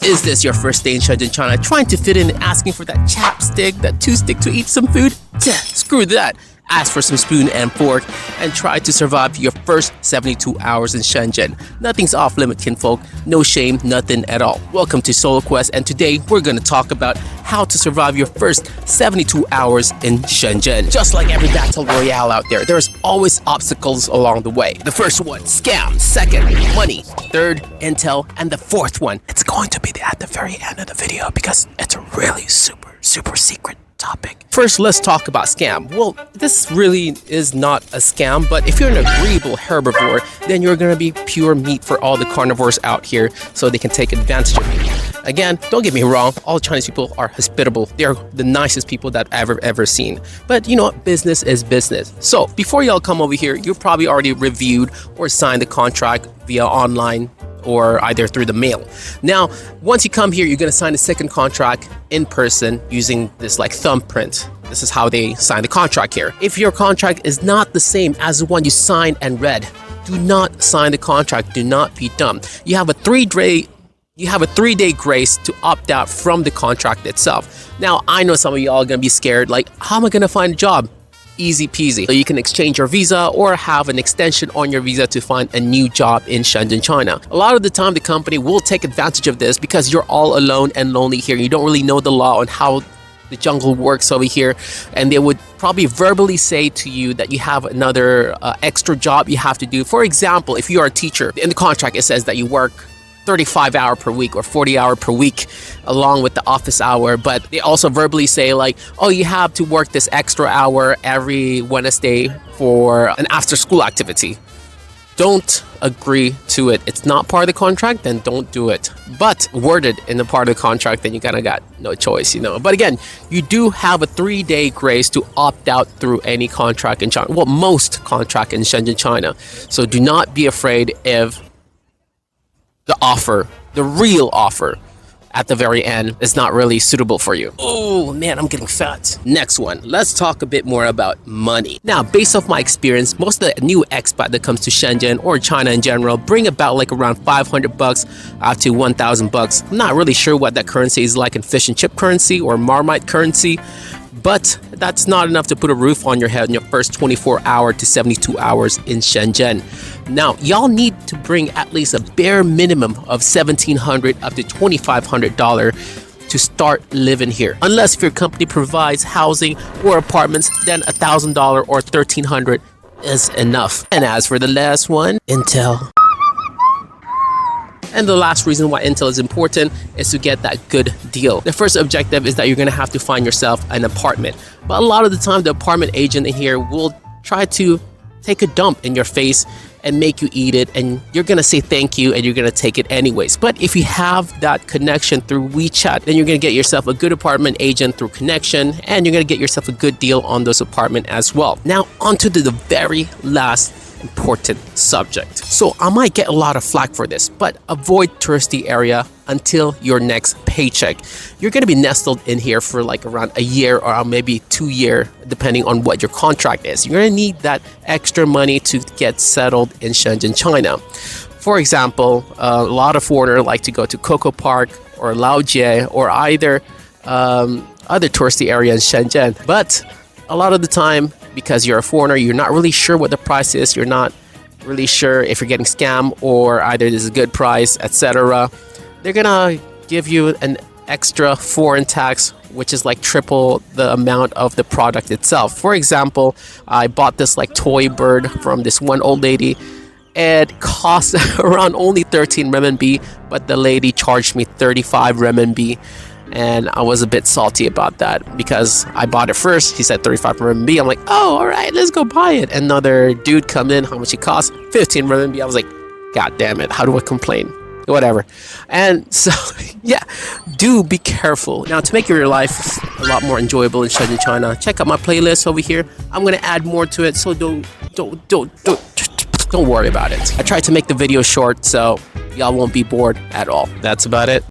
Is this your first day in Shenzhen, China, trying to fit in and asking for that chapstick, that two-stick to eat some food? Screw that. Ask for some spoon and fork and try to survive your first 72 hours in Shenzhen. Nothing's off limit, kinfolk. No shame, nothing at all. Welcome to Solo Quest, and today we're going to talk about how to survive your first 72 hours in Shenzhen. Just like every battle royale out there, there's always obstacles along the way. The first one, scam. Second, money. Third, intel. And the fourth one, it's going to be at the very end of the video because it's a really super secret topic. First, let's talk about scam. Well, this really is not a scam, but if you're an agreeable herbivore, then you're going to be pure meat for all the carnivores out here so they can take advantage of you. Again, don't get me wrong, all Chinese people are hospitable. They're the nicest people that I've ever seen. But you know what? Business is business. So before y'all come over here, you probably already reviewed or signed the contract via online or either through the mail. Now, once you come here, you're going to sign a second contract in person using this like thumbprint. This is how they sign the contract here. If your contract is not the same as the one you signed and read, do not sign the contract. Do not be dumb. You have a 3-day grace to opt out from the contract itself. Now, I know some of y'all are going to be scared, like, how am I going to find a job? Easy peasy. So you can exchange your visa or have an extension on your visa to find a new job in Shenzhen, China. A lot of the time, the company will take advantage of this because you're all alone and lonely here. You don't really know the law on how the jungle works over here, and they would probably verbally say to you that you have another extra job you have to do. For example, if you are a teacher, in the contract it says that you work 35 hours per week or 40 hours per week along with the office hour, but they also verbally say like, oh, you have to work this extra hour every Wednesday for an after school activity. Don't agree to it. It's not part of the contract, then don't do it. But worded in the part of the contract, then you kind of got no choice, you know. But again, you do have a 3-day grace to opt out through any contract in China. Well, most contract in Shenzhen, China. So do not be afraid if the offer, the real offer at the very end is not really suitable for you. Oh man, I'm getting fat. Next one, let's talk a bit more about money. Now, based off my experience, most of the new expat that comes to Shenzhen or China in general bring about like around 500 bucks up to 1,000 bucks. I'm not really sure what that currency is like in fish and chip currency or Marmite currency, but that's not enough to put a roof on your head in your first 24 hour to 72 hours in Shenzhen. Now, y'all need to bring at least a bare minimum of $1,700 up to $2,500 to start living here. Unless if your company provides housing or apartments, then $1,000 or $1,300 is enough. And as for the last one, Intel. And the last reason why Intel is important is to get that good deal. The first objective is that you're going to have to find yourself an apartment. But a lot of the time, the apartment agent in here will try to take a dump in your face and make you eat it, and you're gonna say thank you and you're gonna take it anyways. But if you have that connection through WeChat, then you're gonna get yourself a good apartment agent through connection, and you're gonna get yourself a good deal on those apartment as well. Now onto the very last important subject. So I might get a lot of flack for this, but avoid touristy area until your next paycheck. You're going to be nestled in here for like around a year or maybe 2 years, depending on what your contract is. You're going to need that extra money to get settled in Shenzhen, China. For example, a lot of foreigners like to go to Coco Park or Laojie or either other touristy area in Shenzhen. But a lot of the time, because you're a foreigner, you're not really sure what the price is. You're not really sure if you're getting scammed or either there's a good price, etc. They're gonna give you an extra foreign tax, which is like triple the amount of the product itself. For example, I bought this like toy bird from this one old lady. It cost around only 13 renminbi, but the lady charged me 35 renminbi. And I was a bit salty about that because I bought it first. He said 35 RMB. I'm like, oh, all right, let's go buy it. Another dude come in, how much it cost? 15 RMB. I was like, God damn it, how do I complain? Whatever. And so, yeah, do be careful. Now, to make your life a lot more enjoyable in Shenzhen, China, check out my playlist over here. I'm gonna add more to it, so don't worry about it. I tried to make the video short, so y'all won't be bored at all. That's about it.